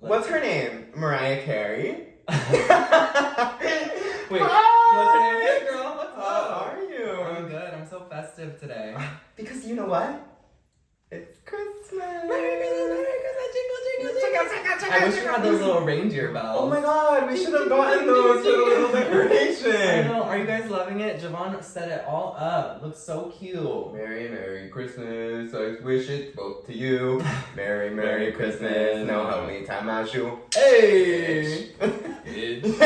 What's her name? Mariah Carey? Wait, Hi! what's her name? Hey girl, what's How up? are you? I'm good. I'm so festive today. Because you know what? It's Christmas. Merry Christmas, jingle, jingle, Chicka, jingle. chicka, chicka, I wish we chicka. had those little reindeer bells. Oh my god, we should have gotten those for the little I decoration. know. Are you guys loving it? Javaughn set it all up. Looks so cute. Merry Christmas, I wish it both to you. Merry Christmas, now help me tie my shoe. Hey! This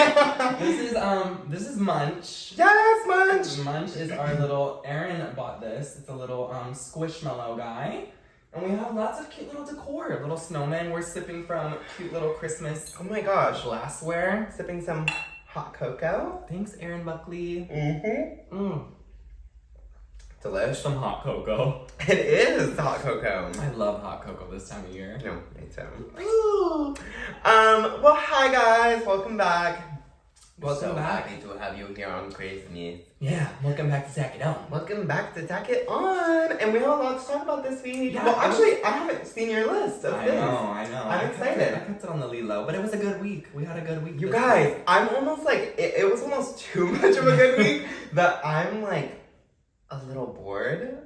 is Munch. Yes, Munch! Munch is our little, Aaron bought this. It's a little squishmallow guy. And we have lots of cute little decor. Little snowmen. We're sipping from cute little Christmas Oh my gosh, glassware. sipping some hot cocoa. Thanks, Aaron Buckley. Mm-hmm. Delish. Some hot cocoa. It is hot cocoa. I love hot cocoa this time of year. No, me too. Ooh. Well, hi guys, welcome back. Welcome So back. happy to have you here on Christmas. Yeah, welcome back to Tack It On. Welcome back to Tack It On, and we have a lot to talk about this week. Yeah, well, actually, I haven't seen your list of I things. know. I'm excited. I kept it on the low, but it was a good week. We had a good week. You this guys, week. I'm almost like, it was almost too much of a good week that I'm like a little bored.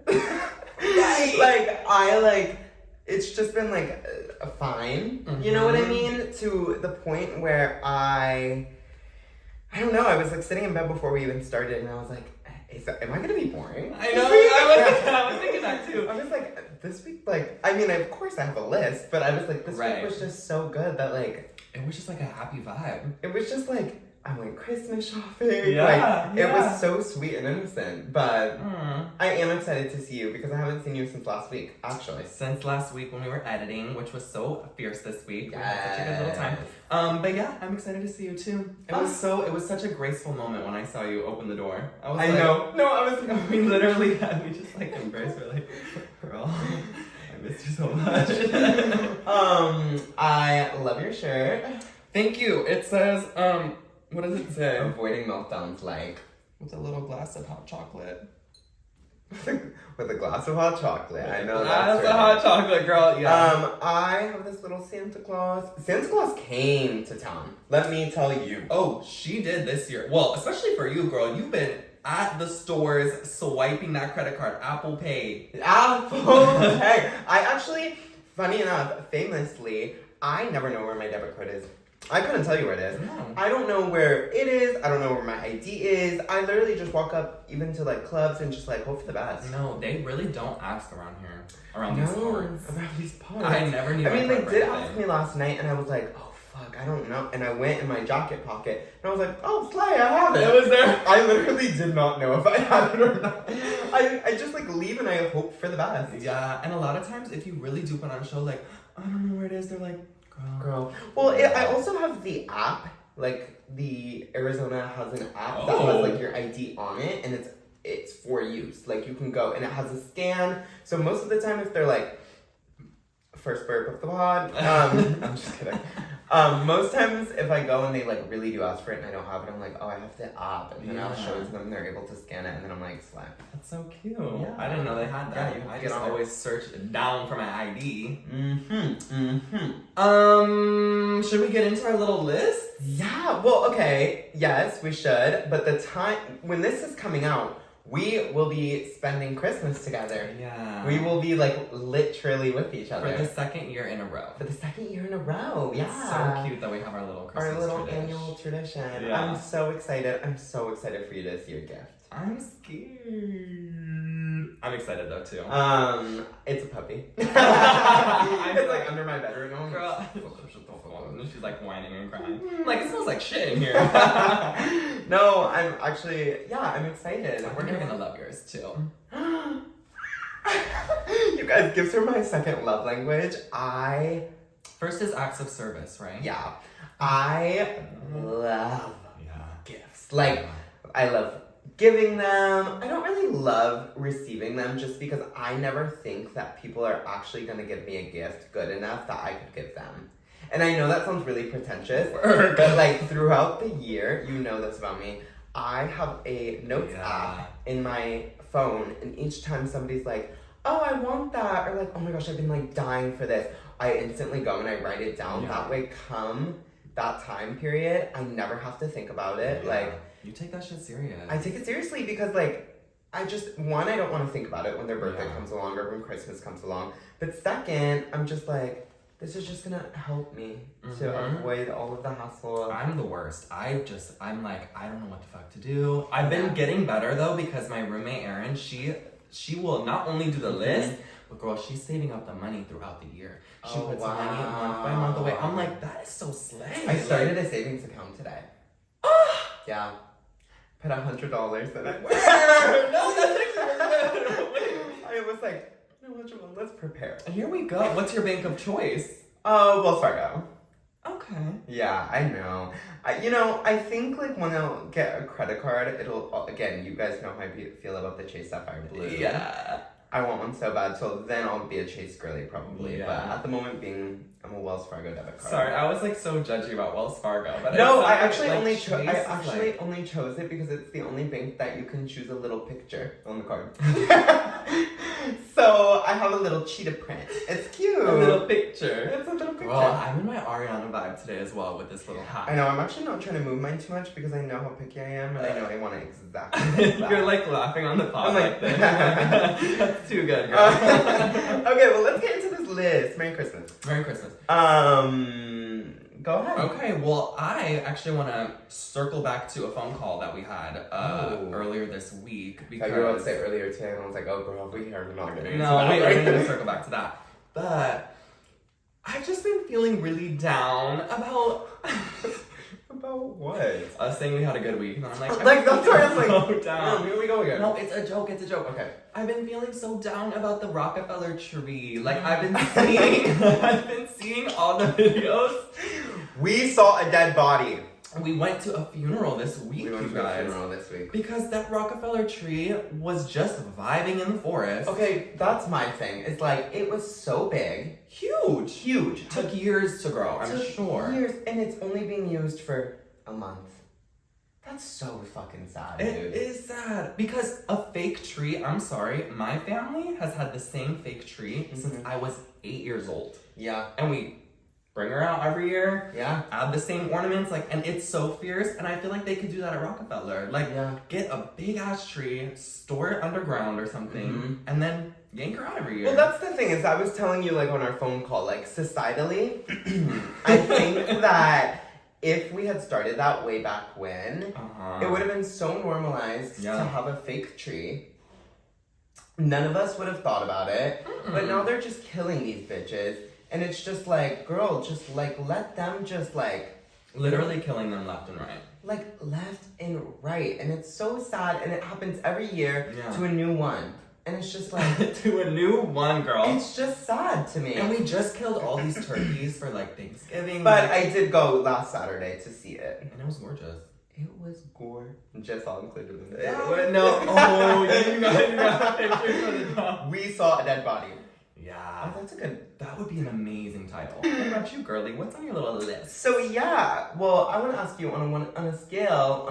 It's just been like fine. Mm-hmm. You know what I mean? To the point where I don't know, I was like sitting in bed before we even started and I was like, am I gonna be boring? I know. I was thinking that too. I was like, this week, like, I mean, of course I have a list, but I was like, this Right. week was just so good that like, It was just like a happy vibe. it was just like, I went Christmas shopping. Yeah, It was so sweet and innocent. But Mm. I am excited to see you because I haven't seen you since last week, actually. Since last week when we were editing, which was so fierce this week. We had such a good little Yes. time. But yeah, I'm excited to see you too. It was such a graceful moment when I saw you open the door. I was I like, know. No, I was like, we literally had, we just like embraced. We're like, girl, I missed you so much. I love your shirt. Thank you. It says, what does it say? Avoiding meltdowns like With a little glass of hot chocolate. with a glass of hot chocolate. I know That's that's a hot chocolate, girl. Yeah. I have this little Santa Claus. Santa Claus came to town. Let me tell you. Oh, she did this year. Well, especially for you, girl. You've been at the stores swiping that credit card, Apple Pay. Apple Pay. I actually, funny enough, famously, I never know where my debit card is. I couldn't tell you where it is. No. I don't know where it is. I don't know where my ID is. I literally just walk up even to like clubs and just like hope for the best. No, they really don't ask around here. Around these parts. Around these parts. I never knew. I mean, my they card did for ask anything. me last night, and I was like, oh fuck, I don't know. And I went in my jacket pocket, and I was like, oh, Slay, I have it. It was there. I literally did not know if I had it or not. I just like leave and I hope for the best. Yeah, and a lot of times, if you really do put on a show, like, I don't know where it is, they're like, Girl. Well, I also have the app. Like the Arizona has an app that has like your ID on it, and it's for use. Like you can go and it has a scan. So most of the time, if they're like first burp of the pod, I'm just kidding. Most times if I go and they like really do ask for it and I don't have it, I'm like, oh, I have the app, and then I'll show it to them. And they're able to scan it, and then I'm like, slap. That's so cute. Yeah. I didn't know they had that. Yeah, I get just on it. always search down for my ID. Mm-hmm. Should we get into our little list? Yeah. Well, okay. Yes, we should. But the time when this is coming out, we will be spending Christmas together. Yeah. We will be like literally with each For other the second year in a row. for the second year in a row. Yeah. It's so cute that we have our little Christmas Our little tradition. annual tradition. Yeah. I'm so excited. I'm so excited for you to see your gift. I'm scared. I'm excited though too. It's a puppy. I'm It's like under my bedroom. I'm Girl. She's like whining and crying. I'm like, it smells like shit in here. No, I'm actually, I'm excited. We're gonna love yours too. You guys, gifts are my second love language. First is acts of service, right? I love Yeah. gifts. Like, I love giving them. I don't really love receiving them just because I never think that people are actually going to give me a gift good enough that I could give them. And I know that sounds really pretentious, but like throughout the year, you know this about me, I have a notes app in my phone, and each time somebody's like, oh, I want that, or like, oh my gosh, I've been like dying for this, I instantly go and I write it down. Yeah. That way, come that time period, I never have to think about it. Yeah. Like, you take that shit serious. I take it seriously because, like, I don't want to think about it when their birthday Yeah. comes along or when Christmas comes along. But second, I'm just like, this is just gonna help me to avoid all of the hassle. I'm the worst. I'm like, I don't know what the fuck to do. I've been getting better though because my roommate Erin, she will not only do the list, but girl, she's saving up the money throughout the year. She puts money month by month away. I'm like, that is so slay. I started a savings account today. Yeah. Put $100 in it. No, that's actually I was like, you know what, Javaughn, let's prepare. Here we go. What's your bank of choice? Oh, Wells Fargo. Okay. Yeah, I know. I think like when I'll get a credit card, it'll, again, you guys know how I feel about the Chase Sapphire Blue. Yeah. I want one so bad, so then I'll be a Chase girly probably. Yeah. But at the moment I'm a Wells Fargo debit card. Sorry, I was like so judgy about Wells Fargo, but no, I like, actually like, only chose it because it's the only bank that you can choose a little picture on the card. So I have a little cheetah print. It's cute. A little picture. It's a little picture. Well, I'm in my Ariana vibe today as well with this little hat. I know, I'm actually not trying to move mine too much because I know how picky I am and I know I want it exactly like that. You're like laughing on the pod I'm like this. That's too good, girl. Okay, well let's get into this list. Merry Christmas. Merry Christmas. Go ahead. Okay, well, I actually want to circle back to a phone call that we had earlier this week because you were about to say earlier today, and I was like, "Oh, girl, we are not getting into no, that." we're going to circle back to that. But I've just been feeling really down about About what? us saying we had a good week, and I'm like, That's why I was like, so down. Here we go again. No, it's a joke. It's a joke. Okay. I've been feeling so down about the Rockefeller tree. Like I've been seeing all the videos. We saw a dead body. We went to a funeral this week, We went you to a guys. funeral this week. Because that Rockefeller tree was just vibing in the forest. Okay, that's my thing. It's like, it was so big. Huge. Huge. Took years to grow, I'm Took sure. years, and it's only being used for a month. That's so fucking sad, dude. It is sad. Because a fake tree, I'm sorry, my family has had the same fake tree since I was 8 years old. Yeah. And we bring her out every year. Yeah. Add the same ornaments, and it's so fierce, and I feel like they could do that at Rockefeller. Get a big ass tree, store it underground or something, and then yank her out every year. Well, that's the thing is I was telling you on our phone call, societally, I think that if we had started that way back when, it would have been so normalized to have a fake tree. None of us would have thought about it, but now they're just killing these bitches. And it's just like, girl, just let them just literally killing them left and right. Left and right. And it's so sad. And it happens every year to a new one. And it's just to a new one, girl. It's just sad to me. And we just killed all these turkeys for Thanksgiving. But I did go last Saturday to see it. And it was gorgeous. It was gorgeous, all included in it. You got pictures for the dog. We saw a dead body. Yeah. Oh, that's a good... That would be an amazing title. What about you, girly? What's on your little list? So well, I want to ask you on a scale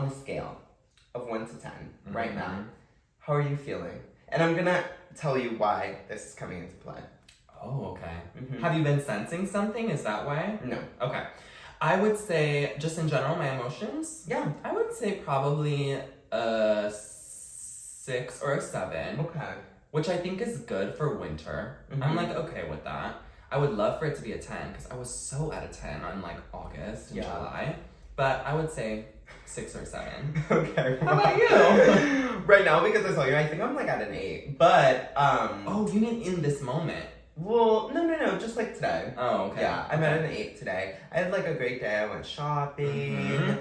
of 1 to 10 right now, how are you feeling? And I'm gonna tell you why this is coming into play. Oh, okay. Have you been sensing something? Is that why? No. Okay. I would say, just in general, my emotions. Yeah. I would say probably a 6 or a 7. Okay. Which I think is good for winter. I'm okay with that. I would love for it to be a 10 because I was so at a 10 on August and July. But I would say 6 or 7. Okay. How about you? Right now, because I saw you, I think I'm at an 8. But Oh, you mean in this moment? Well, no, just today. Oh, okay. Yeah, I'm at an 8 today. I had a great day. I went shopping.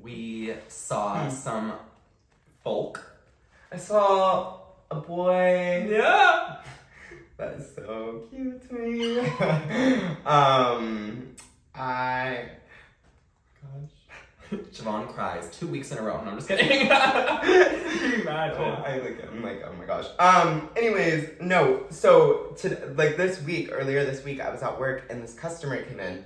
We saw some folk. I saw a boy. Yeah. That is so cute to me. Javaughn cries 2 weeks in a row. No, I'm just kidding. Imagine. I'm like, oh my gosh. Anyways, no. So earlier this week, I was at work and this customer came in,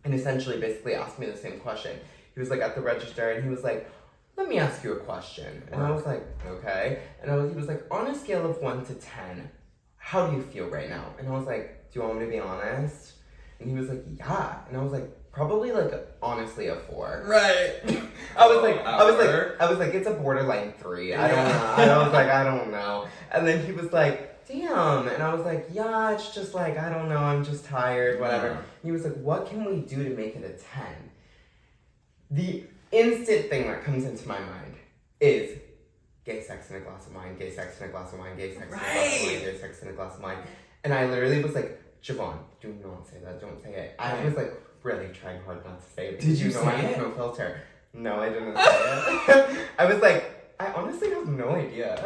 and essentially basically asked me the same question. He was like at the register and he was like, let me ask you a question. And I was like, okay. And he was like, on a scale of 1 to 10, how do you feel right now? And I was like, do you want me to be honest? And he was like, yeah. And I was like, probably like honestly a 4. Right. I was like, it's a borderline 3. I don't know. And I was like, I don't know. And then he was like, damn. And I was like, yeah, it's just like, I don't know, I'm just tired, whatever. And he was like, what can we do to make it a 10? The instant thing that comes into my mind is gay sex in a glass of wine, gay sex in a glass of wine, gay sex in a glass of wine, gay sex in a glass of wine. And I literally was like, Javaughn, do not say that, don't say it. I was like really trying hard not to say it. Did you know say I have it? no filter. No, I didn't say it. I was like, I honestly have no idea.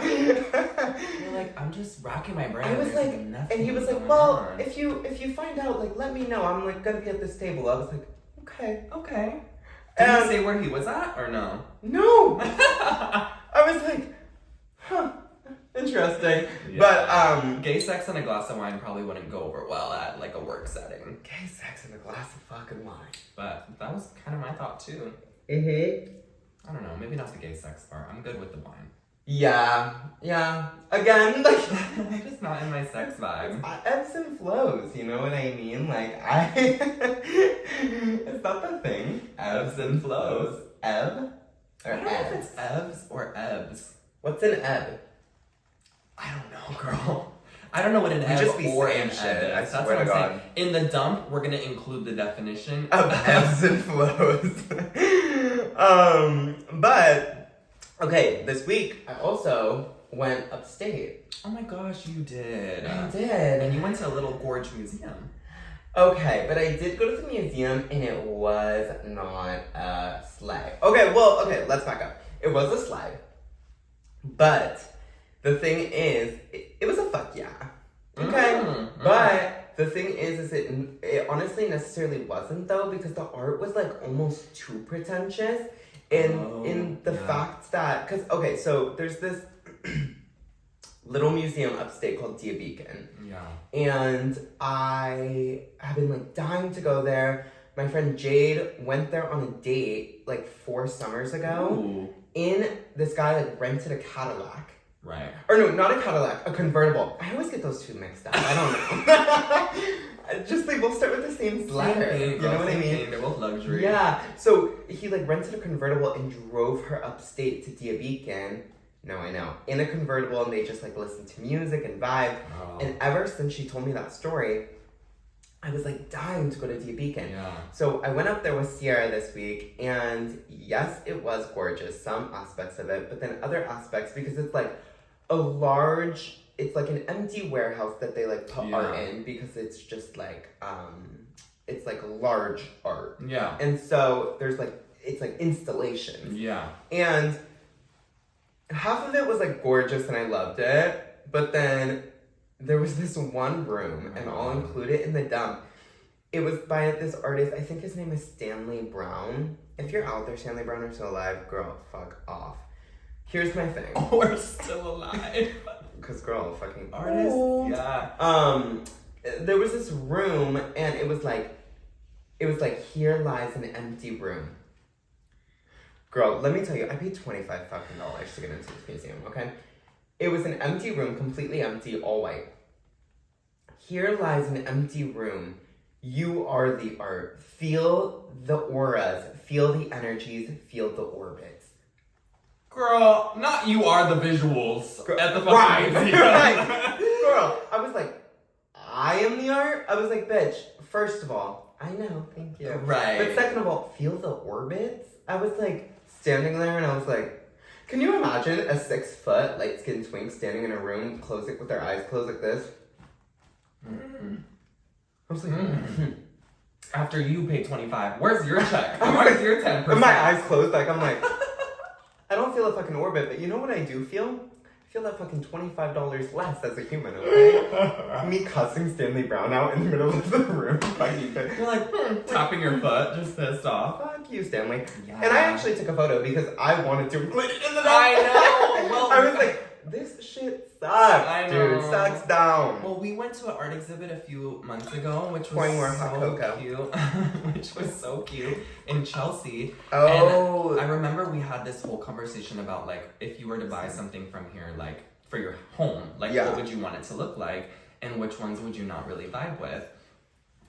You're like, I'm just racking my brain. I was There's like, nothing and he was like, going well, on. if you find out, like, let me know. I'm like gonna be at this table. I was like, okay. Did And you say where he was at or no? no. I was like, huh, interesting. Yeah. But gay sex and a glass of wine probably wouldn't go over well at like a work setting. gay sex in a glass of fucking wine. But that was kind of my thought too. Mm-hmm. I don't know, maybe not the gay sex part. I'm good with the wine. Yeah. Again, like, Just not in my sex vibe. ebbs and flows, you know what I mean? Like, it's not the thing. Ebbs and flows. Ebb? Or I don't know if ebbs? it's ebbs or ebbs. What's an ebb? I don't know, girl. I don't know what an ebb just be or saying an shit, ebb is. I That's swear what I'm to saying. God. In the dump, we're gonna include the definition Of ebbs and flows. But, okay, this week I also went upstate. Oh my gosh, you did. I did. And you went to a little gorge museum. Okay, but I did go to the museum and it was not a sleigh. Okay, let's back up. It was a sleigh. But the thing is, it was a fuck yeah. Okay? But the thing is it honestly necessarily wasn't though, because the art was like almost too pretentious. In the fact that, so there's this little museum upstate called Dia Beacon. Yeah. And I have been like dying to go there. My friend Jade went there on a date like 4 summers ago. Ooh. This guy like rented a Cadillac. Right. Or no, not a Cadillac, a convertible. I always get those two mixed up. I don't know. Just they both start with the same letter. You know what I mean? They're both luxury. Yeah. So he like rented a convertible and drove her upstate to Dia Beacon. No, I know. In a convertible, and they just like listened to music and vibe. Oh. And ever since she told me that story, I was like dying to go to Dia Beacon. Yeah. So I went up there with Sierra this week, and yes, it was gorgeous. Some aspects of it, but then other aspects, because it's like it's like an empty warehouse that they like put art in, because it's just like, it's like large art. Yeah. And so there's like, it's like installations. Yeah. And half of it was like gorgeous and I loved it, but then there was this one room, and I'll include it in the dump. It was by this artist, I think his name is Stanley Brown. If you're out there, Stanley Brown, are still alive, girl, fuck off. Here's my thing. We're still alive. Cause girl, fucking Artist? old. Yeah. There was this room, and it was like, here lies an empty room. Girl, let me tell you, I paid $25 fucking dollars to get into this museum, okay? It was an empty room, completely empty, all white. Here lies an empty room. You are the art. Feel the auras, feel the energies, feel the orbits. Girl, not you are the visuals at the fucking Right, museum. right. Girl, I was like, I am the art? I was like, bitch, first of all, I know, thank you. Right. But second of all, feel the orbits? I was like, standing there and I was like, can you imagine a 6-foot light-skinned twink standing in a room, with their eyes closed like this? I was like, After you pay $25, where's your check? Where's your 10%? and my eyes closed, like, I'm like, I don't feel a fucking orbit, but you know what I do feel? I feel that fucking $25 less as a human, okay? Me cussing Stanley Brown out in the middle of the room. You're like, tapping your foot, just pissed off. Fuck you, Stanley. Yeah. And I actually took a photo because I wanted to include it in the I know. Well, I was like, this shit sucks, I dude. know. Sucks down. Well, we went to an art exhibit a few months ago, which Pouring more was hot so cocoa. cute. Which was so cute in Chelsea. Oh. And I remember we had this whole conversation about like if you were to buy something from here, like for your home, like what would you want it to look like, and which ones would you not really vibe with?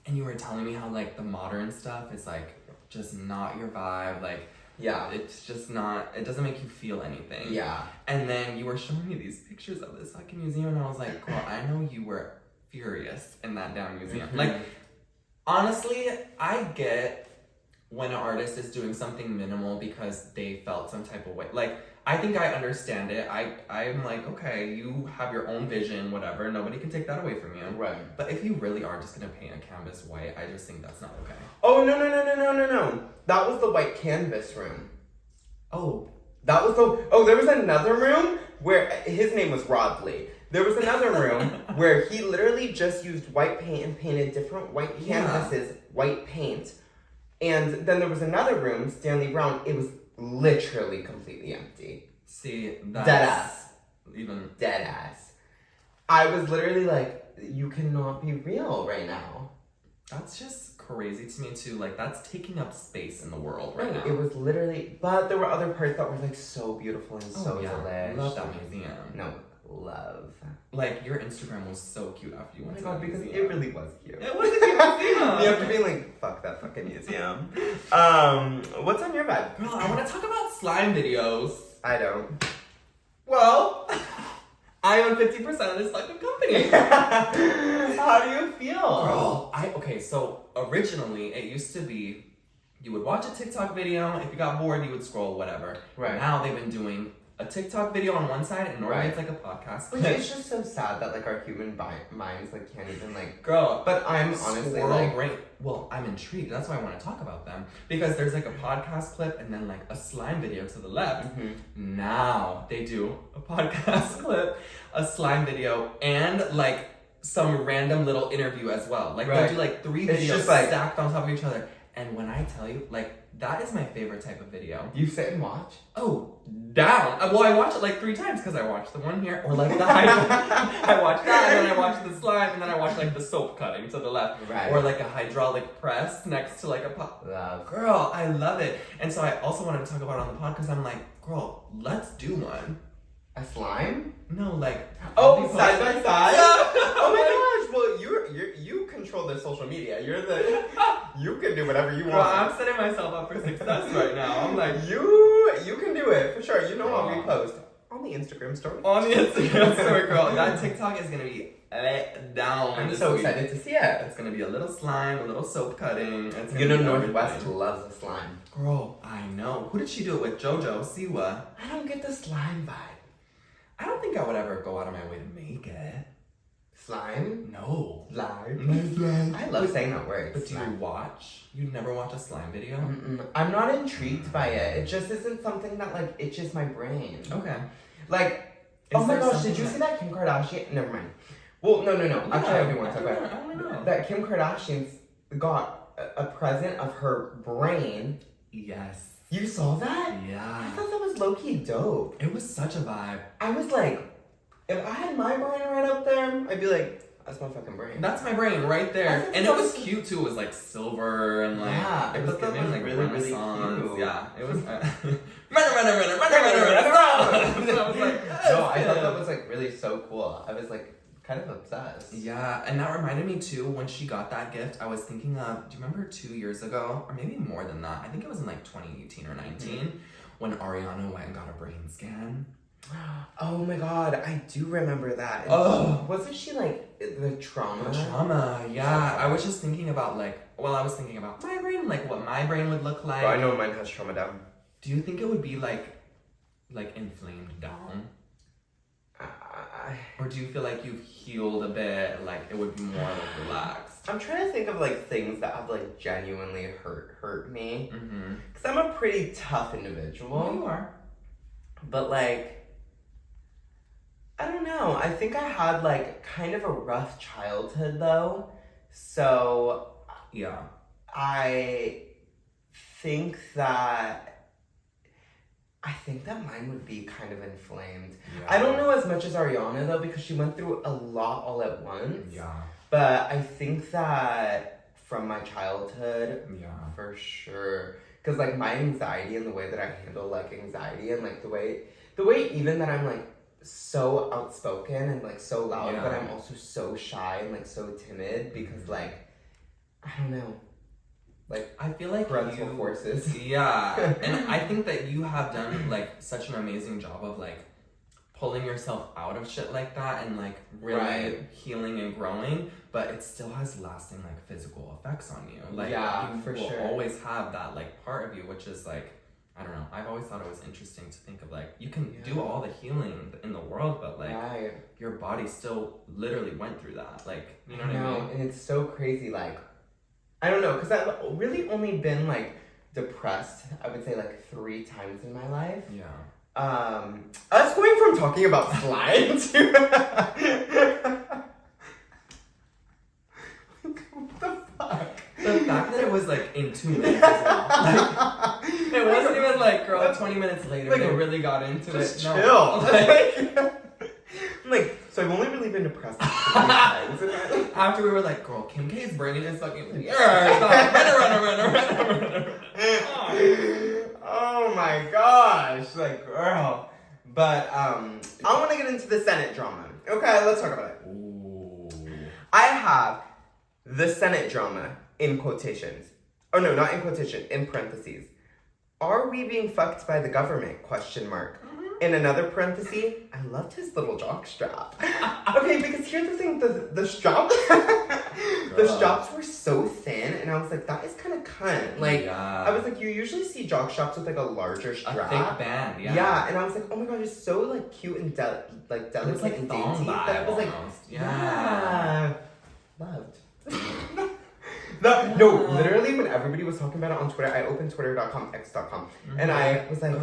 And you were telling me how like the modern stuff is like just not your vibe, like. Yeah. It's just not, it doesn't make you feel anything. Yeah. And then you were showing me these pictures of this fucking museum, and I was like, girl, I know you were furious in that damn museum. Mm-hmm. Like, honestly, I get when an artist is doing something minimal because they felt some type of way. Like, I think I understand it. I'm like, okay, you have your own vision, whatever. Nobody can take that away from you. Right. But if you really are just gonna paint a canvas white, I just think that's not okay. Oh, no. That was the white canvas room. Oh. That was the... Oh, there was another room where... His name was Rodley. There was another room where he literally just used white paint and painted different white canvases, white paint. And then there was another room, Stanley Brown. It was literally completely empty. See, that's... Dead ass. Even... Dead ass. I was literally like, you cannot be real right now. That's just crazy to me too. Like, that's taking up space in the world right now. It was literally... But there were other parts that were like so beautiful and so delish. Love that museum. No, love. Like, your Instagram was so cute after you went to Oh my that god, because museum. it really was cute. It was a cute museum. You have to be like, fuck that fucking museum. What's on your vibe? Girl, I want to talk about slime videos. I don't. Well, I own 50% of this fucking company. How do you feel? Girl, okay, so originally it used to be you would watch a TikTok video, if you got bored, you would scroll, whatever. Right. Now they've been doing a TikTok video on one side, and normally it's like a podcast. Which is just so sad that like our human minds like can't even like... Girl, But I'm honestly squirrel like... brain. Well, I'm intrigued. That's why I want to talk about them. Because there's like a podcast clip and then like a slime video to the left. Mm-hmm. Now they do a podcast clip, a slime video, and like some random little interview as well. Like they'll do like 3 It's videos just, like... stacked on top of each other. And when I tell you, like, that is my favorite type of video. You sit and watch? Oh, down. Well, I watch it like 3 times because I watched the one here, or like the I watched that, and then I watched the slime, and then I watched like the soap cutting to the left, Right. or like a hydraulic press next to like a pot. Love. Girl, I love it. And so I also wanted to talk about it on the pod because I'm like, girl, let's do one. A slime? No, like side by side? Yeah. Oh my gosh! Well, you control the social media. You can do whatever you Girl, want. I'm setting myself up for success right now. I'm like, You can do it for sure. You know I'll Girl. repost on the Instagram story. on the Instagram story, girl. That TikTok is gonna be let down. I'm this so week. excited to see it. It's gonna be a little slime, a little soap cutting. It's You gonna know be Northwest everything. loves the slime. Girl, I know. Who did she do it with? JoJo Siwa. I don't get the slime vibe. I don't think I would ever go out of my way to make it. Slime? No. Slime. I love saying that word. But do you slime. watch? You never watch a slime video? Mm-mm. I'm not intrigued by it. It just isn't something that like itches my brain. Okay. Like, Is oh my there gosh, did something you see that Kim Kardashian? Never mind. Well, no. Actually, I do want to talk about it. I want to know. That Kim Kardashian got a present of her brain. Yes. You saw that? I Yeah. thought that was low-key dope. It was such a vibe. I was like, if I had my brain right up there, I'd be like, that's my fucking brain. That's my brain right there. That's And it was so- cute too. It was like silver and like Yeah, it I was thought that giving was like really, really Renaissance. cute. Yeah, it was. Run. I was like, yes, No, I thought yeah. that was like really so cool. I was like kind of obsessed. Yeah, and that reminded me too, when she got that gift, I was thinking of, do you remember 2 years ago, or maybe more than that, I think it was in like 2018 or 19, when Ariana went and got a brain scan? Oh my god, I do remember that. Oh. Wasn't she like the trauma? The trauma, yeah. I was just thinking about I was thinking about my brain, like what my brain would look like. Oh, I know mine has trauma down. Do you think it would be like inflamed down? Or do you feel like you've healed a bit, like it would be more like relaxed? I'm trying to think of like things that have like genuinely hurt me. Mm-hmm. Cause I'm a pretty tough individual. Well, you are. But like, I don't know. I think I had like kind of a rough childhood though. So Yeah. I think that I think that mine would be kind of inflamed. Yeah. I don't know as much as Ariana though, because she went through a lot all at once. Yeah. But I think that from my childhood, for sure. Because like my anxiety and the way that I handle like anxiety and like the way even that I'm like so outspoken and like so loud, but I'm also so shy and like so timid because like I don't know. Like I feel like parental forces. Yeah. And I think that you have done like such an amazing job of like pulling yourself out of shit like that and like really healing and growing, but it still has lasting like physical effects on you. Like you for will sure. always have that like part of you, which is like, I don't know, I've always thought it was interesting to think of like, you can do all the healing in the world, but like your body still literally went through that. Like, you know what I mean? And it's so crazy, like, I don't know, because I've really only been like depressed, I would say like 3 times in my life. Yeah. Us going from talking about slime to what the fuck? The fact that it was like in 2 minutes as well. Like, it wasn't even like, girl, 20 minutes later like, they really got into just it. Chill. No. I'm like, so I've only really been depressed 3 times. After we were like, girl, Kim K is bringing this fucking run. Oh my gosh, like, girl. But I want to get into the Senate drama. Okay, let's talk about it. Ooh. I have the Senate drama in quotations. Oh no, not in quotation, in parentheses. Are we being fucked by the government? Question mark. In another parenthesis, I loved his little jock strap. Okay, because here's the thing, the strap, the straps were so thin, and I was like, that is kind of cunt. Like, I was like, you usually see jock straps with like a larger strap. A thick band, Yeah, and I was like, oh my god, it's so like cute and delicate and dainty. That I was like, loved. No, literally when everybody was talking about it on Twitter, I opened twitter.com, x.com, and I was like,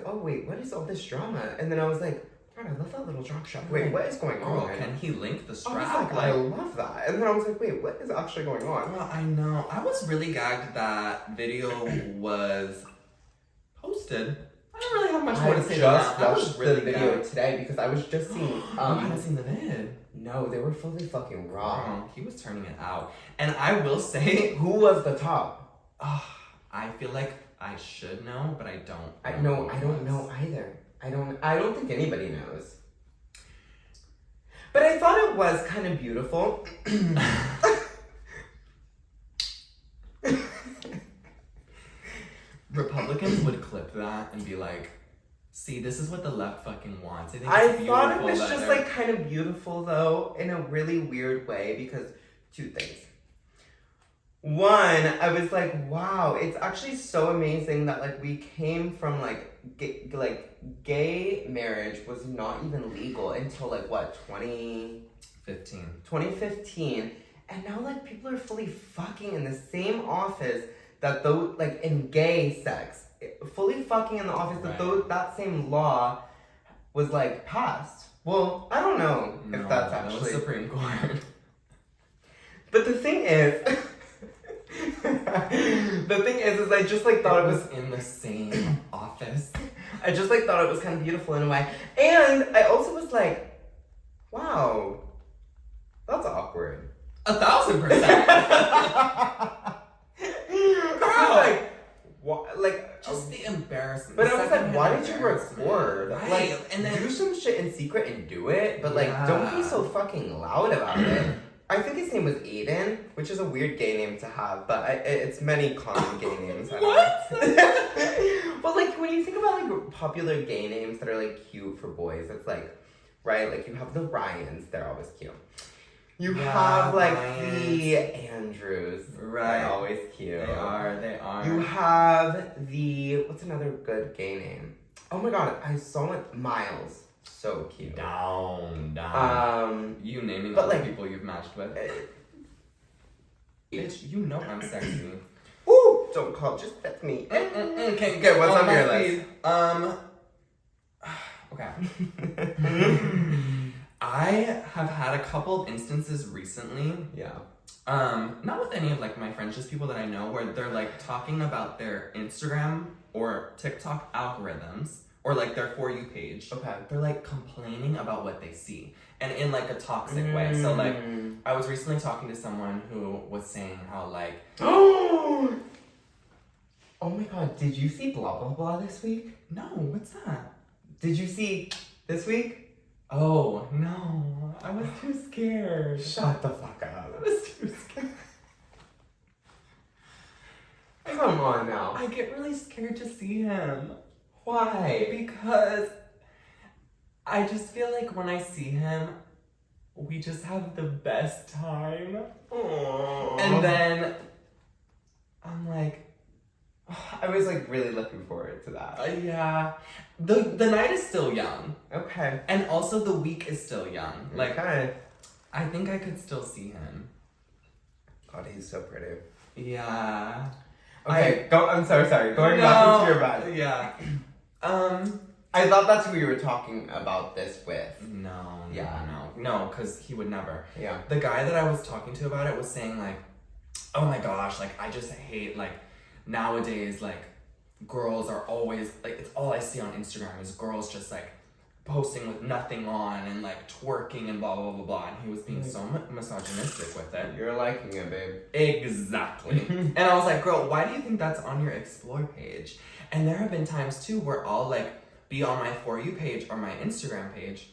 oh wait, what is all this drama? And then I was like, God, I love that little jock strap. Wait, what is going on? Can he link the strap? I was like, I love that. And then I was like, wait, what is actually going on? Well, I know. I was really gagged that video was posted. I don't really have much more to say about that. I was really the video today because I was just seeing. I haven't seen the vid. No, they were fully fucking raw. He was turning it out. And I will say, who was the top? I feel like I should know, but I don't. I don't know either. I don't think anybody knows. But I thought it was kind of beautiful. Republicans would clip that and be like, see, this is what the left fucking wants. I thought it was just like kind of beautiful though, in a really weird way, because 2 things. One, I was like, wow, it's actually so amazing that like we came from like gay marriage was not even legal until like what, 2015. And now like people are fully fucking in the same office that those like in gay sex, fully fucking in the office that that same law was like passed. Well, I don't know if that's actually that was Supreme Court. But the thing is, is I just like thought it was in the same office. I just like thought it was kind of beautiful in a way, and I also was like, wow, that's awkward. 1,000%. Like, what? Like, just the embarrassment. But I was like, why did you record? Right. Like, and then do some shit in secret and do it, but like, don't be so fucking loud about it. I think his name was Aiden, which is a weird gay name to have, but it's many common gay names. What? But like, when you think about like popular gay names that are like cute for boys, it's like, right? Like you have the Ryans, they're always cute. You have like the Andrews, right? They're always cute. They are. You have the what's another good gay name? Oh my god, I saw it. Miles. So cute. Down. You naming all the people you've matched with. Bitch, you know I'm sexy. Ooh, don't call, just that's me. Okay, good. What's on your list? Okay. I have had a couple of instances recently. Yeah. not with any of like my friends, just people that I know, where they're like talking about their Instagram or TikTok algorithms or like their For You page. Okay. They're like complaining about what they see and in like a toxic way. So like I was recently talking to someone who was saying how like oh my god, did you see blah blah blah this week? no, what's that? Did you see this week? Oh no, I was too scared. Shut the fuck up. I was too scared. Come on now. I get really scared to see him. Why? Because I just feel like when I see him, we just have the best time. Aww. And then I'm like, I was like really looking forward to that. yeah. The night is still young. Okay. And also the week is still young. Like, okay. I think I could still see him. God, he's so pretty. Yeah. Okay, I'm sorry. Going back into your vibe. Yeah. I thought that's who you were talking about this with. No, Yeah. no, because he would never. Yeah. The guy that I was talking to about it was saying like, oh my gosh, like I just hate like nowadays like girls are always like, it's all I see on Instagram is girls just like posting with nothing on and like twerking and blah blah blah blah, and he was being so misogynistic with it. You're liking it, babe. Exactly. And I was like, girl, why do you think that's on your explore page? And there have been times too where I'll like be on my For You page or my Instagram page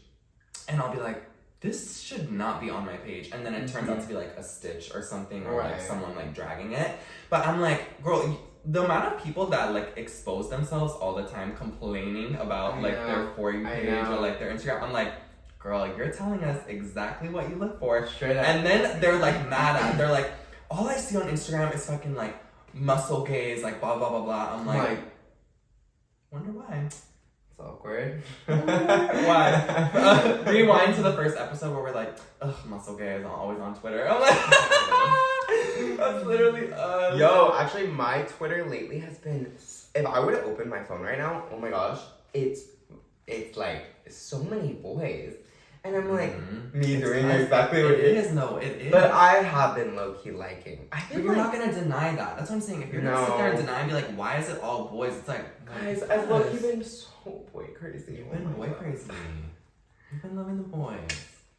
and I'll be like, this should not be on my page, and then it turns out to be like a stitch or something, or like someone like dragging it. But I'm like, girl, the amount of people that like expose themselves all the time complaining about like their For You page or like their Instagram, I'm like, girl, you're telling us exactly what you look for. Straight up. And then they're like mad at, they're like, all I see on Instagram is fucking like muscle gaze, like blah blah blah blah. I'm like, wonder why. It's awkward. Why? Rewind to the first episode where we're like, ugh, muscle gaze, I'm always on Twitter. I'm like, that's literally us. Yo, actually, my Twitter lately has been. If I were to open my phone right now, oh my gosh, it's like so many boys, and I'm like, me doing exactly what it is. No, it is. But I have been low key liking. But you're not gonna deny that. That's what I'm saying. If you're gonna sit there and deny and be like, why is it all boys? It's like, guys, I've low key been so boy crazy. You've been boy crazy. You've been loving the boys.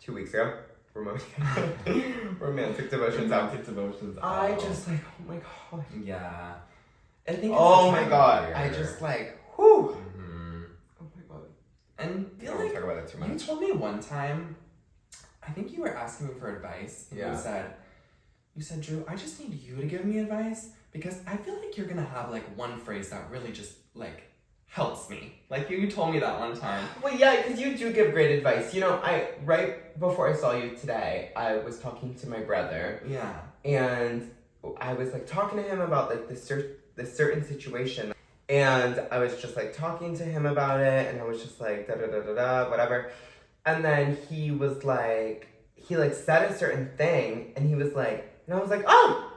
2 weeks ago, romantic devotions out. I just like, oh my god. Yeah. I think. Oh my god. I just like, whew. Oh my god. And I don't talk about it too much. You told me one time, I think you were asking me for advice. Yeah. You said, Drew, I just need you to give me advice because I feel like you're gonna have like one phrase that really just like helps me. Like you told me that one time. Well, yeah, because you do give great advice. You know, right before I saw you today, I was talking to my brother. Yeah. And I was like talking to him about like this certain situation. And I was just like talking to him about it, and I was just like da da da da da whatever. And then he was like, he like said a certain thing, and he was like, and I was like, oh.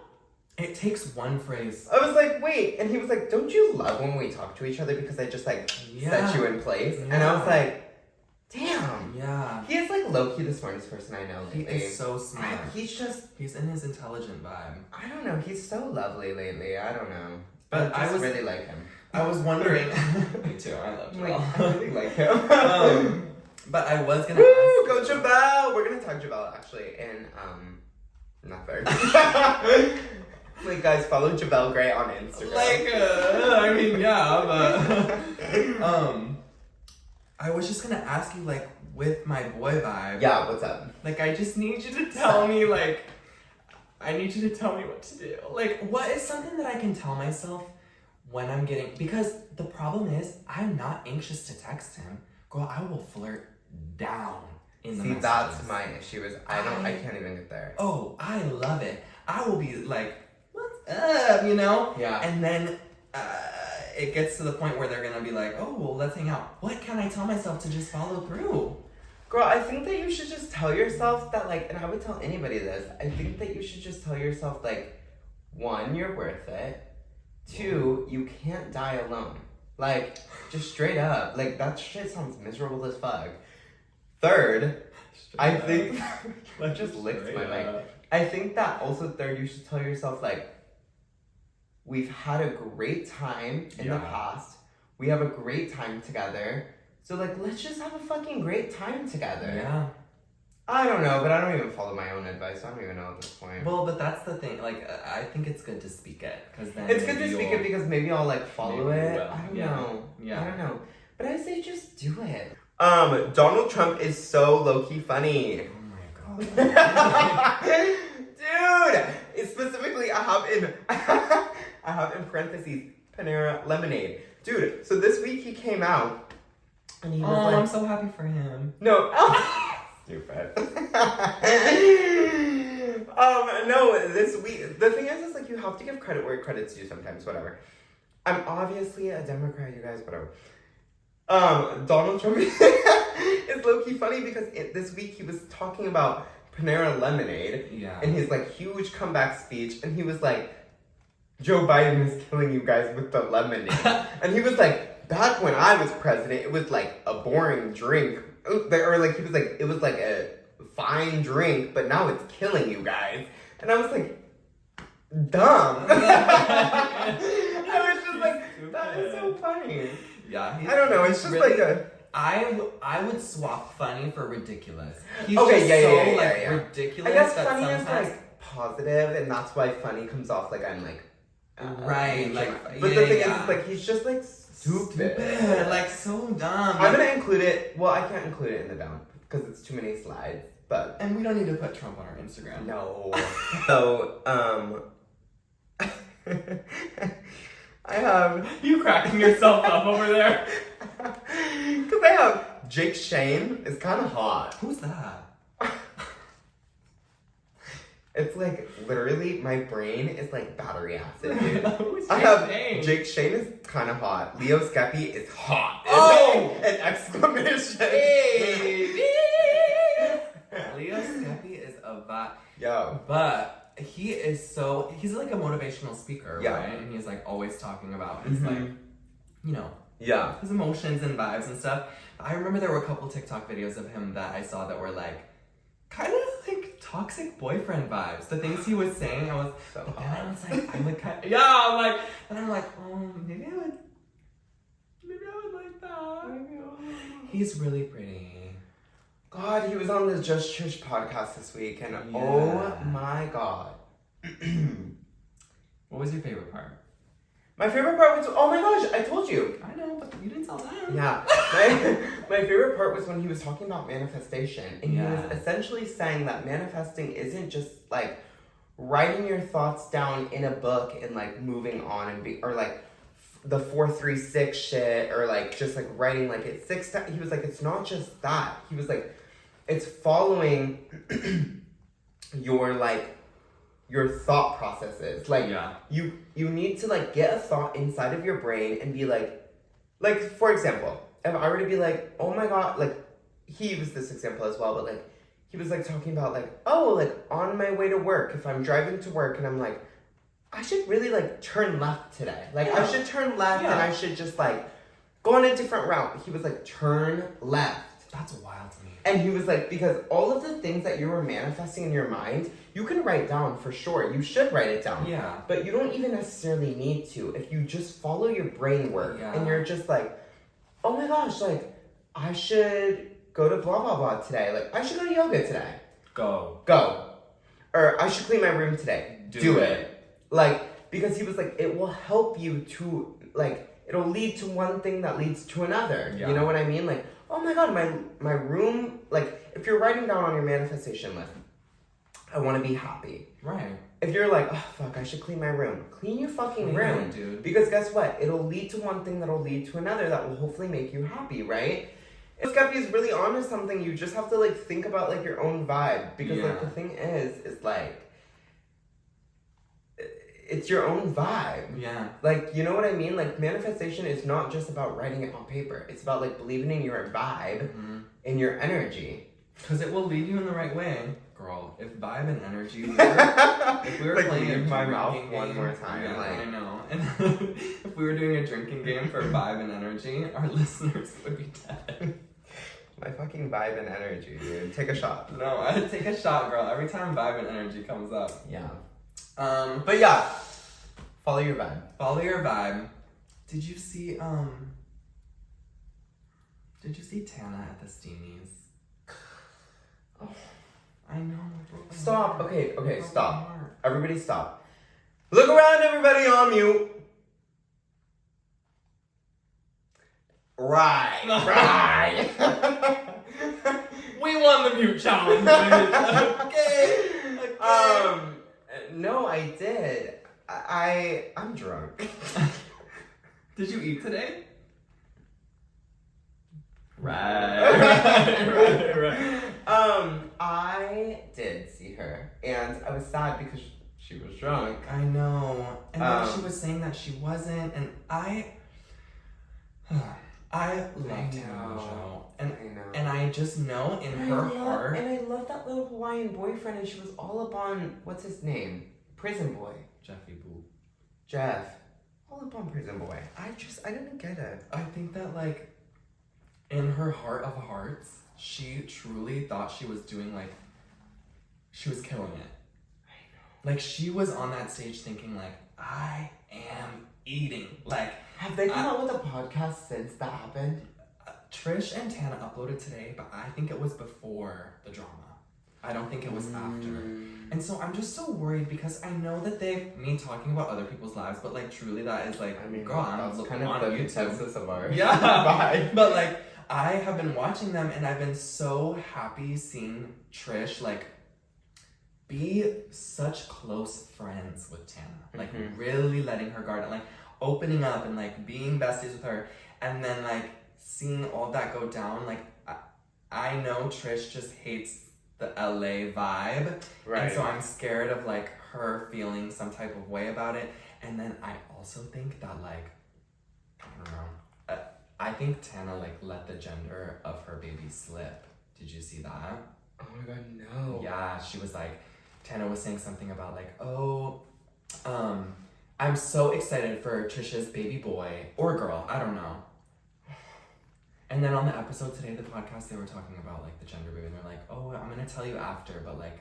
It takes one phrase. I was like, wait, and he was like, don't you love when we talk to each other because I just like set you in place? Yeah. And I was like, damn. Yeah. He is like low-key the smartest person I know lately. He is so smart. He's in his intelligent vibe. I don't know, he's so lovely lately. I don't know. But I just really like him. I was wondering. Me too, I love Javel. I really like him. But I was gonna ask. Go Javel! We're gonna tag Javel actually in not very. Like guys, follow Javel Gray on Instagram. Like I mean yeah, but I was just gonna ask you like with my boy vibe. Yeah, what's up? Like I just need you to tell me like I need you to tell me what to do. Like what is something that I can tell myself when I'm getting, because the problem is I'm not anxious to text him. Girl, I will flirt down in the messages. That's my issue is I can't even get there. Oh, I love it. I will be like, what's up, you know? Yeah. And then it gets to the point where they're gonna be like, oh, well, let's hang out. What can I tell myself to just follow through? Girl, I think that you should just tell yourself that, like, and I would tell anybody this, I think that you should just tell yourself, like, 1, you're worth it. 2, you can't die alone. Like, just straight up. Like, that shit sounds miserable as fuck. 3rd, I think... that just licked my mic. I think that also third, you should tell yourself, like, we've had a great time in the past. We have a great time together. So, like, let's just have a fucking great time together. Yeah. I don't know, but I don't even follow my own advice. I don't even know at this point. Well, but that's the thing. Like, I think it's good to speak it. Cause then it's good to speak it because maybe I'll, like, follow it. I don't know. Yeah. I don't know. But I say just do it. Donald Trump is so low-key funny. Oh, my God. Dude! It's specifically, I have in parentheses, Panera Lemonade. Dude, so this week he came out, and he was like... I'm so happy for him. No. Stupid. No, this week, the thing is like, you have to give credit where credit's due sometimes, whatever. I'm obviously a Democrat, you guys, whatever. Donald Trump is low-key funny because this week he was talking about Panera Lemonade. Yeah. And his, like, huge comeback speech, and he was like, Joe Biden is killing you guys with the lemonade. And he was like, back when I was president, it was like a boring drink. Or like, he was like, it was like a fine drink, but now it's killing you guys. And I was like, dumb. I was just like, that is so funny. Yeah. I don't know, it's just really, like a... I would swap funny for ridiculous. He's okay, just yeah. ridiculous. I guess that funny sometimes... is like positive, and that's why funny comes off like I'm like right, like. But the thing is, like, he's just like stupid, like so dumb. I'm gonna include it. Well, I can't include it in the down because it's too many slides. But and we don't need to put Trump on our Instagram. No. So I have you cracking yourself up over there. Because I have Jake Shane. It's kind of hot. Who's that? It's like literally my brain is like battery acid, dude. Who's I have Shane? Jake Shane is kind of hot. Leo Skeppy is hot. Oh! An exclamation! Hey! Leo Skeppy is a vibe. Yo. But he's like a motivational speaker, yeah. right? And he's like always talking about his like, you know, yeah, his emotions and vibes and stuff. I remember there were a couple TikTok videos of him that I saw that were like, kind of like toxic boyfriend vibes. The things he was saying, I was so but then I was like, I'm like, and I'm like, oh, maybe I would like that. He's really pretty. God, he was on the Just Church podcast this week, and oh my God. What was your favorite part? My favorite part was, oh my gosh, I told you. I know, but you didn't tell them. Yeah. My favorite part was when he was talking about manifestation. And he was essentially saying that manifesting isn't just like writing your thoughts down in a book and like moving on and or like the 4-3-6 shit or like just like writing like it 6 times. He was like, it's not just that. He was like, it's following your thought processes. Like you need to like get a thought inside of your brain and be like for example, if I were to be like, oh my God, like he used this example as well, but like he was like talking about like, oh, like on my way to work, if I'm driving to work and I'm like, I should really like turn left today. Like I should turn left and I should just like go on a different route. He was like, turn left. That's wild to me. And he was like, because all of the things that you were manifesting in your mind, you can write down for sure. You should write it down. Yeah. But you don't even necessarily need to if you just follow your brain work. Yeah. And you're just like, oh my gosh, like, I should go to blah, blah, blah today. Like, I should go to yoga today. Go. Or I should clean my room today. Do it. Like, because he was like, it will help you to, like, it'll lead to one thing that leads to another. Yeah. You know what I mean? Like, oh my God, my room, like, if you're writing down on your manifestation list, I want to be happy. Right. If you're like, oh fuck, I should clean my room. Clean your fucking room, dude. Because guess what? It'll lead to one thing that'll lead to another that will hopefully make you happy, right? If Skeppy is really on to something, you just have to like think about like your own vibe. Because like the thing is like, it's your own vibe. Yeah. Like, you know what I mean? Like, manifestation is not just about writing it on paper. It's about, like, believing in your vibe and your energy. Because it will lead you in the right way. Girl, if vibe and energy if we were like, playing leave a my drinking mouth game, one more time. I know. And if we were doing a drinking game for vibe and energy, our listeners would be dead. My fucking vibe and energy, dude. Take a shot. No, I take a shot, girl. Every time vibe and energy comes up. Yeah. But yeah. Follow your vibe. Follow your vibe. Did you see Tana at the Steamies? Oh. I know. Stop. Okay, stop. Everybody stop. Look around, everybody on mute. Right. We won the mute challenge. Okay. No, I did. I'm drunk. Did you eat today? Right. I did see her, and I was sad because she was drunk. I know. And then she was saying that she wasn't, and I loved Tana. And I just know in her heart. And I love that little Hawaiian boyfriend, and she was all up on, what's his name? Prison Boy. Jeff. All up on Prison Boy. I didn't get it. I think that, like, in her heart of hearts, she truly thought she was doing, like, she was killing it. I know. Like, she was on that stage thinking, like, I am eating. Like, have they come out with a podcast since that happened? Trish and Tana uploaded today, but I think it was before the drama. I don't think it was after. And so I'm just so worried because I know that me talking about other people's lives, but like truly that is like, girl, I'm kind of the consensus of ours. Yeah. But like, I have been watching them and I've been so happy seeing Trish like be such close friends with Tana. Like really letting her guard, like opening up and like being besties with her. And then like seeing all that go down, like I know Trish just hates the LA vibe. Right. And so I'm scared of like her feeling some type of way about it. And then I also think that like, I don't know, I think Tana like let the gender of her baby slip. Did you see that? Oh my god, no. Yeah, she was like, Tana was saying something about like, I'm so excited for Trisha's baby boy or girl, I don't know. And then on the episode today, the podcast, they were talking about like the gender baby, and they're like, oh, I'm gonna tell you after, but like,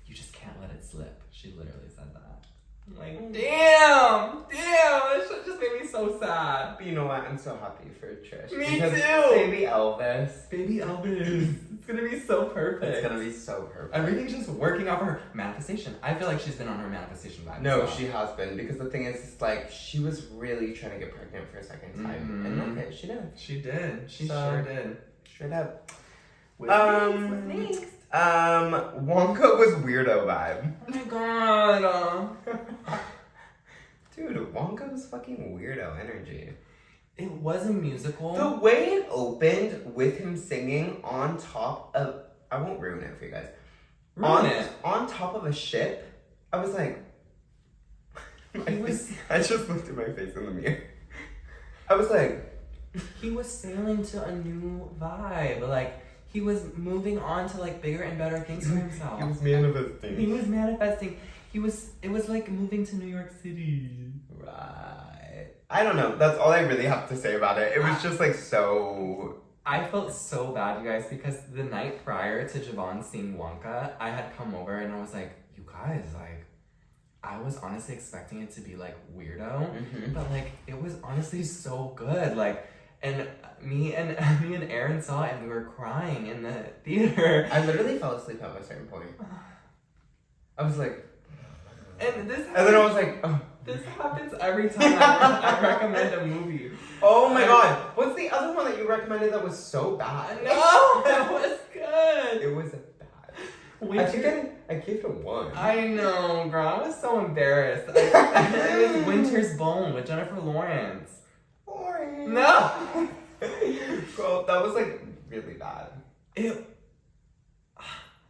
you just can't let it slip. She literally said that. I'm like, damn, this shit just made me so sad. But you know what? I'm so happy for Trish. Me too. Baby Elvis. It's gonna be so perfect. It's gonna be so perfect. Everything's just working off her manifestation. I feel like she's been on her manifestation vibe. No, she has been, because the thing is, it's like she was really trying to get pregnant for a second time, and look it, she did. She did. She sure did. Straight up. What's next? Wonka was weirdo vibe. Oh my god. Dude, Wonka was fucking weirdo energy. It was a musical. The way it opened with him singing on top of, I won't ruin it for you guys. On top of a ship, I was like, I just looked at my face in the mirror. I was like, he was sailing to a new vibe. Like, he was moving on to like bigger and better things for himself. He was manifesting. It was like moving to New York City. Right. I don't know. That's all I really have to say about it. It was just like so. I felt so bad, you guys, because the night prior to Javaughn seeing Wonka, I had come over and I was like, you guys, like, I was honestly expecting it to be like weirdo, but like it was honestly so good. Like, and me and Aaron saw it and we were crying in the theater. I literally fell asleep at a certain point. I was like, and then I was like, oh. This happens every time I recommend a movie. Oh my god. What's the other one that you recommended that was so bad? No, it was good. It was bad. I gave it a 1. I know, girl. I was so embarrassed. It was Winter's Bone with Jennifer Lawrence. Boring. No. Girl, that was like really bad.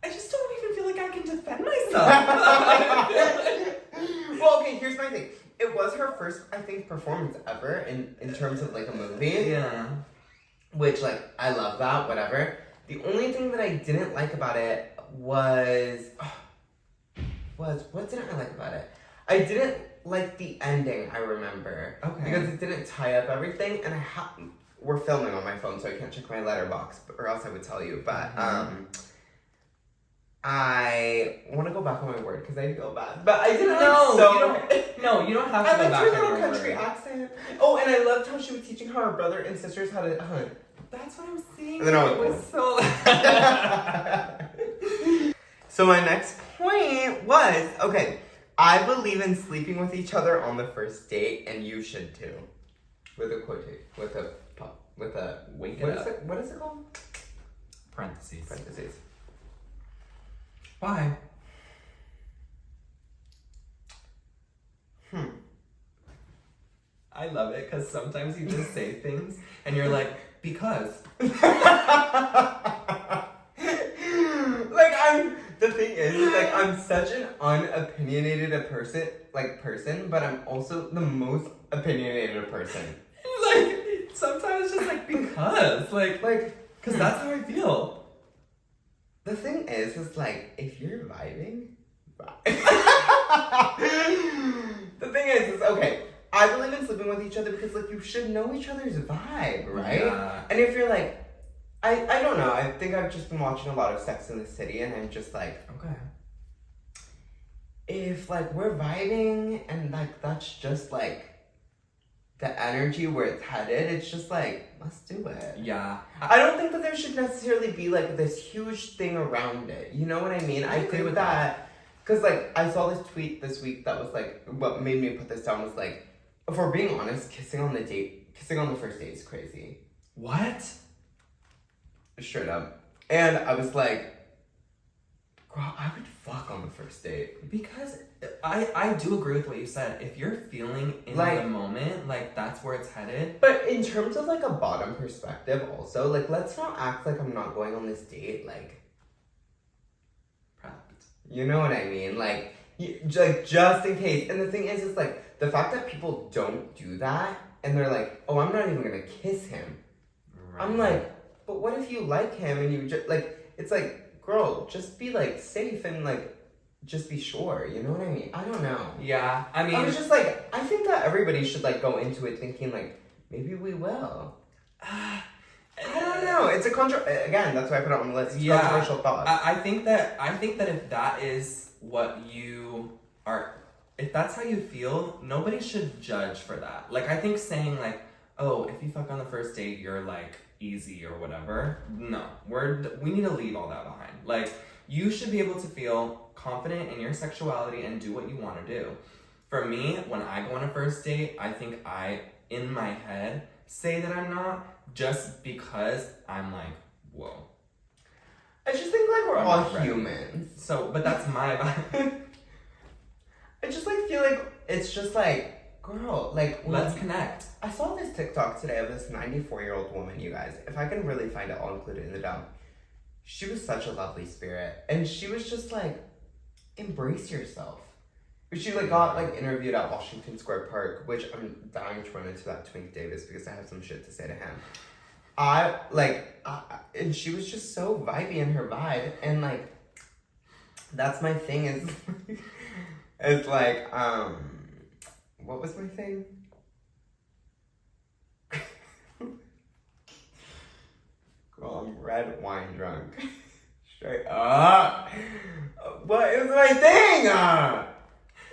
I just don't even feel like I can defend myself. Well, okay, here's my thing. It was her first, I think, performance ever in terms of like a movie. Yeah. Which, like, I love that, whatever. The only thing that I didn't like about it was what didn't I like about it? I didn't like the ending, I remember. Okay. Because it didn't tie up everything, and we're filming on my phone, so I can't check my letterbox, or else I would tell you. But I want to go back on my word because I feel bad. But I didn't you don't have to I go liked back her on little your country word. accent. Oh, and I loved how she was teaching her brother and sisters how to hunt. That's what I'm saying. And then I It was so... So my next point was, okay, I believe in sleeping with each other on the first date, and you should too. With a Wake it what up. is it? What is it called? Parentheses. Parentheses. Why? I love it because sometimes you just say things and you're like, because. The thing is like, I'm such an unopinionated person, but I'm also the most opinionated person. Like, sometimes it's just like, because. Because that's how I feel. The thing is like, if you're vibing, vibe. The thing is, okay, I believe in sleeping with each other because, like, you should know each other's vibe, right? Yeah. And if you're like, I don't know, I think I've just been watching a lot of Sex in the City, and I'm just like, okay. If, like, we're vibing, and, like, that's just, like, the energy where it's headed, it's just like, let's do it. Yeah. I don't think that there should necessarily be, like, this huge thing around it. You know what I mean? I agree think with that, because, like, I saw this tweet this week that was, like, what made me put this down was, like, if we're being honest, kissing on the first date is crazy. What? Straight up. And I was like, girl, I would fuck on the first date. Because I do agree with what you said. If you're feeling in the moment, like, that's where it's headed. But in terms of, like, a bottom perspective also, like, let's not act like I'm not going on this date, like, prepped. You know what I mean? Like, just in case. And the thing is like, the fact that people don't do that, and they're like, oh, I'm not even gonna kiss him. Right. I'm like, but what if you like him and you just, like, it's like, girl, just be, like, safe and, like, just be sure. You know what I mean? I don't know. Yeah, I mean... I was just like, I think that everybody should, like, go into it thinking, like, maybe we will. I don't know. It's again, that's why I put it on the list. It's controversial thought. I think that if that is what you are, if that's how you feel, nobody should judge for that. Like, I think saying, like, oh, if you fuck on the first date, you're, like, easy or whatever. No, we need to leave all that behind. Like, you should be able to feel confident in your sexuality and do what you want to do. For me, when I go on a first date, I think in my head, say that I'm not, just because I'm like, whoa. I just think, like, we're all humans. So, but that's my vibe. I just, like, feel like it's just like, girl, like, let's connect. I saw this TikTok today of this 94-year-old woman, you guys. If I can really find it, I'll include it in the dump. She was such a lovely spirit. And she was just like, embrace yourself. She, like, got, like, interviewed at Washington Square Park, which I'm dying to run into that Twink Davis because I have some shit to say to him. And she was just so vibey in her vibe. And, like, that's my thing is, it's like, what was my thing? Girl, I'm red wine drunk. Straight up. What is my thing?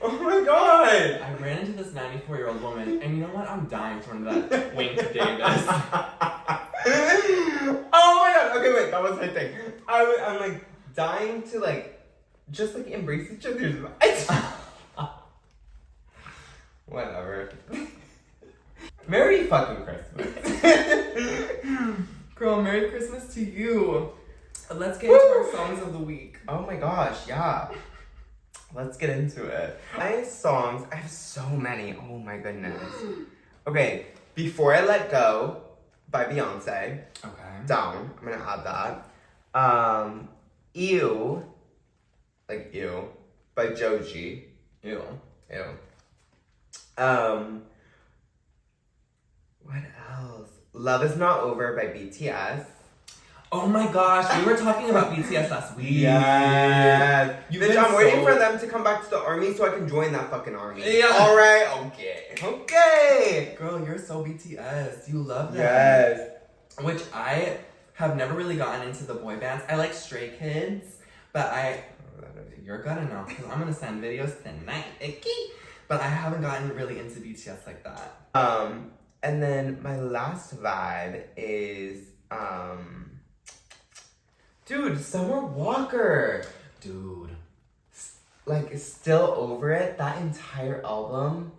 Oh my god! I ran into this 94-year-old woman, and you know what? I'm dying to run into that Twink Davis. Oh my god! Okay, wait, that was my thing. I'm like dying to, like, just, like, embrace each other's vibes. Whatever. Merry fucking Christmas. Girl, Merry Christmas to you. Let's get into our songs of the week. Oh my gosh, yeah. Let's get into it. I have so many. Oh my goodness. Okay, Before I Let Go by Beyonce. Okay. Down. I'm gonna add that. Ew. Like ew. By Joji. Ew. What else? Love Is Not Over by BTS. Oh my gosh, we were talking about BTS last week. Yes. Bitch, I'm waiting so... for them to come back to the army so I can join that fucking army. Yeah. Alright, okay. Girl, you're so BTS. You love them. Yes. Which I have never really gotten into the boy bands. I like Stray Kids, but you're gonna know, because I'm gonna send videos tonight. But I haven't gotten really into BTS like that. And then my last vibe is, dude, Summer Walker. Dude. Like, still over it. That entire album.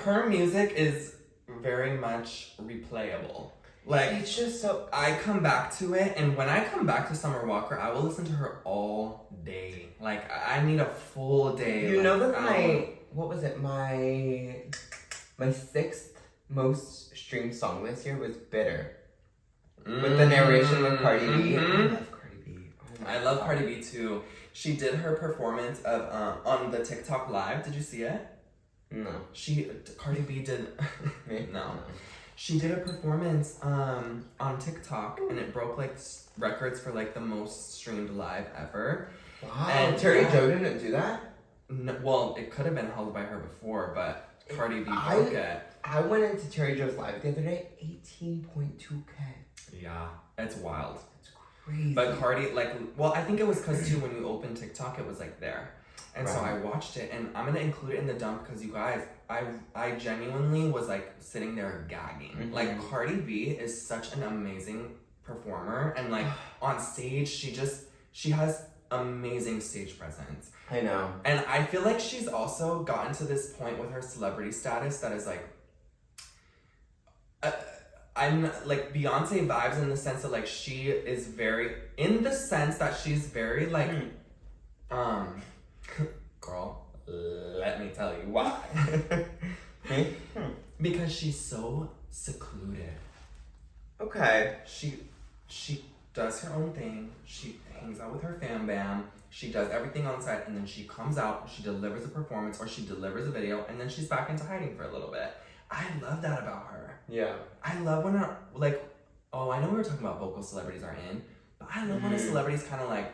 Her music is very much replayable. Like, it's just so... I come back to it, and when I come back to Summer Walker, I will listen to her all day. Like, I need a full day. You know that my sixth most streamed song this year was Bitter. With the narration of Cardi B. I love Cardi B. Oh I love Cardi B too. She did her performance of on the TikTok live. Did you see it? No. Cardi B did no. She did a performance on TikTok, and it broke like records for like the most streamed live ever. Wow. And Terry Jo didn't do that? No, well, it could have been held by her before, but Cardi B broke it. I went into Terry Jo's live the other day, 18.2K. Yeah, it's wild. It's crazy. But Cardi, I think it was because too, when you open TikTok, it was like there. And so I watched it, and I'm gonna include it in the dump because you guys, I genuinely was like sitting there gagging. Mm-hmm. Like, Cardi B is such an amazing performer, and like on stage, she has amazing stage presence. I know. And I feel like she's also gotten to this point with her celebrity status that is like, I'm like Beyonce vibes in the sense that like she is very, in the sense that she's very like, girl, let me tell you why. Because she's so secluded. Okay. She does her own thing. She hangs out with her fam bam. She does everything on site, and then she comes out, she delivers a performance, or she delivers a video, and then she's back into hiding for a little bit. I love that about her. Yeah. I love when I know we were talking about vocal celebrities are in, but I love when a celebrity's kind of like,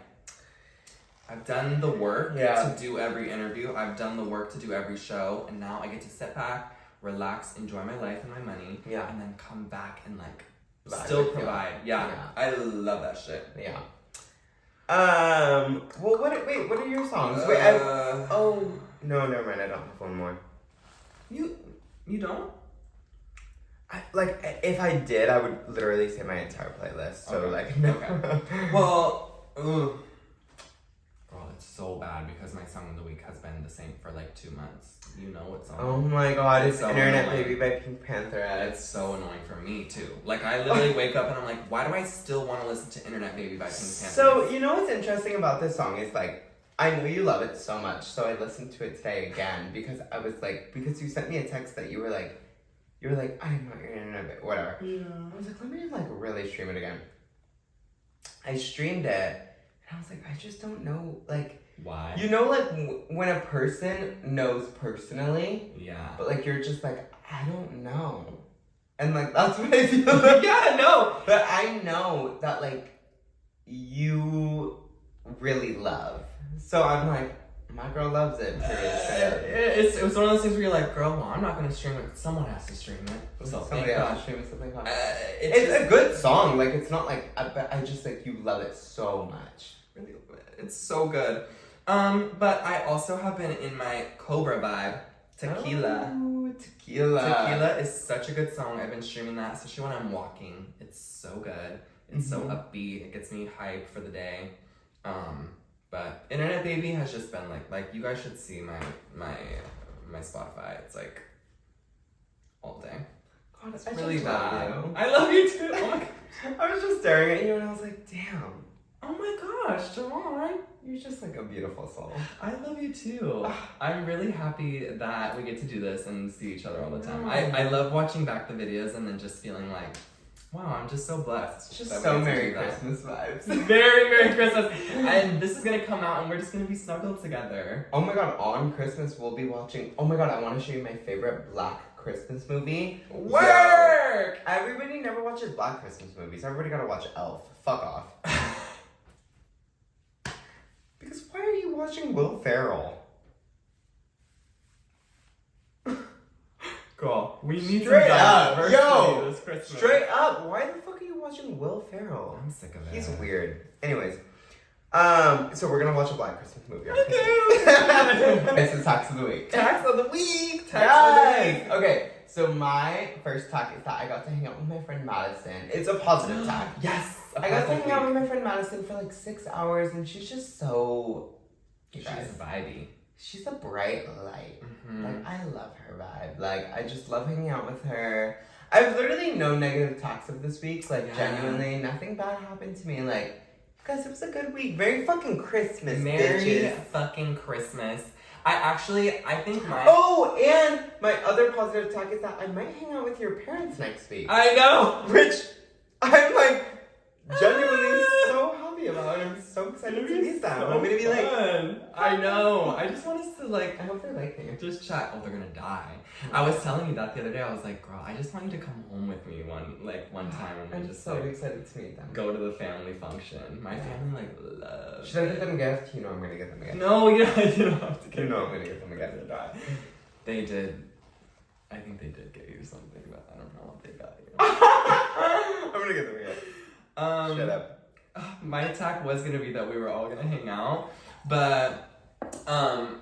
I've done the work to do every interview, I've done the work to do every show, and now I get to sit back, relax, enjoy my life and my money, and then come back and like, still provide. Yeah. I love that shit. Yeah. Well, what are your songs? No, never mind. I don't have one more. You don't? If I did, I would literally say my entire playlist. So, no. Okay. Well, girl, it's so bad because my song of the week has been the same for like 2 months. You know what song? Oh my god, it's so Internet annoying. Baby by Pink Panther. It's so annoying for me too. Like, I literally wake up and I'm like, why do I still want to listen to Internet Baby by Pink Panther? So, you know what's interesting about this song is like, I know you love it so much, so I listened to it today again because I was like, because you sent me a text that you were like, I'm not your internet, but whatever. Yeah. I was like, let me like really stream it again. I streamed it, and I was like, I just don't know, like, why? You know, like when a person knows personally, but like you're just like, I don't know, and like that's what I feel like. Yeah, no, but I know that like you really love, so I'm like, my girl loves it. It was one of those things where you're like, girl, well, I'm not gonna stream it. Someone has to stream it. So somebody else stream it. Something like it's a good song. Like it's not like I just like you love it so much. Really, it's so good. But I also have been in my Cobra vibe. Tequila. Oh, Tequila. Tequila is such a good song. I've been streaming that, especially when I'm walking. It's so good. It's so upbeat. It gets me hyped for the day. But Internet Baby has just been like you guys should see my Spotify. It's like all day. God, it's really bad. I love you too. Oh my gosh. I was just staring at you and I was like, damn. Oh my gosh, Javaughn. You're just like a beautiful soul. I love you too. I'm really happy that we get to do this and see each other all the time. I love watching back the videos and then just feeling like, wow, I'm just so blessed. It's just so Merry Christmas vibes. Very Merry Christmas. And this is going to come out and we're just going to be snuggled together. Oh my god, on Christmas we'll be watching, oh my god, I want to show you my favorite Black Christmas movie. Word! work. Everybody never watches Black Christmas movies. Everybody gotta watch Elf. Fuck off. Because why are you watching Will Ferrell? Girl, we need Straight some up, diversity yo, this Christmas. Straight up, why the fuck are you watching Will Ferrell? I'm sick of it. He's weird. Anyways, so we're gonna watch a Black Christmas movie. Okay. It's the tax of the week. Tax of the week. Yes. Okay, so my first tack is that I got to hang out with my friend Madison. It's a positive tack. Yes. I got to hang out with my friend Madison for like 6 hours, and she's just so. She's vibey. She's a bright light. Mm-hmm. Like, I love her vibe. Like, I just love hanging out with her. I've literally no negative talks of this week. Like, genuinely, nothing bad happened to me. Like, guys, it was a good week. Very fucking Christmas, Merry bitches. fucking Christmas. I think my... Oh, and my other positive talk is that I might hang out with your parents next week. I know! Which, I'm like, genuinely so happy about. I'm so excited to meet them. So I'm gonna be like... fun. I know. I just want us to, like... I hope they like me. Just chat. Oh, they're gonna die. I was telling you that the other day. I was like, girl, I just want you to come home with me one time and we I'm just so like excited to meet them. go to the family function. My family like loves. Should I get them a gift? You know I'm gonna get them a gift. No, you don't have to get You know I'm gonna get them a gift. They did. I think they did get you something, but I don't know what they got you. I'm gonna get them a gift. Shut up. My tack was gonna be that we were all gonna hang out, but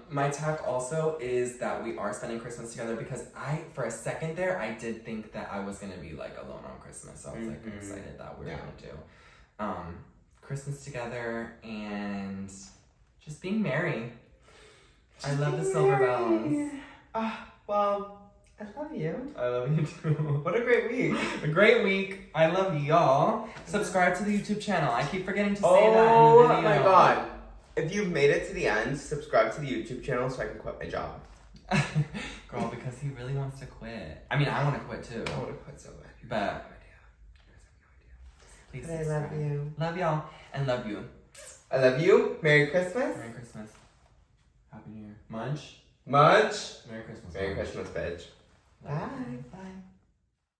my tack also is that we are spending Christmas together because for a second there, I did think that I was gonna be like alone on Christmas. So I was like excited that we were gonna do Christmas together and just being merry. I love the silver bells. Well, I love you. I love you too. What a great week. A great week. I love y'all. Subscribe to the YouTube channel. I keep forgetting to say that in the Oh video. my god. If you've made it to the end, subscribe to the YouTube channel so I can quit my job. Girl, because he really wants to quit. I mean, I want to quit too. I want to quit so bad. But please But I subscribe. love you. Love y'all and love you. I love you. Merry Christmas. Merry Christmas. Happy New Year. Munch. Much. Merry Christmas. Merry Munch. Christmas, bitch. Love you. Bye. Bye.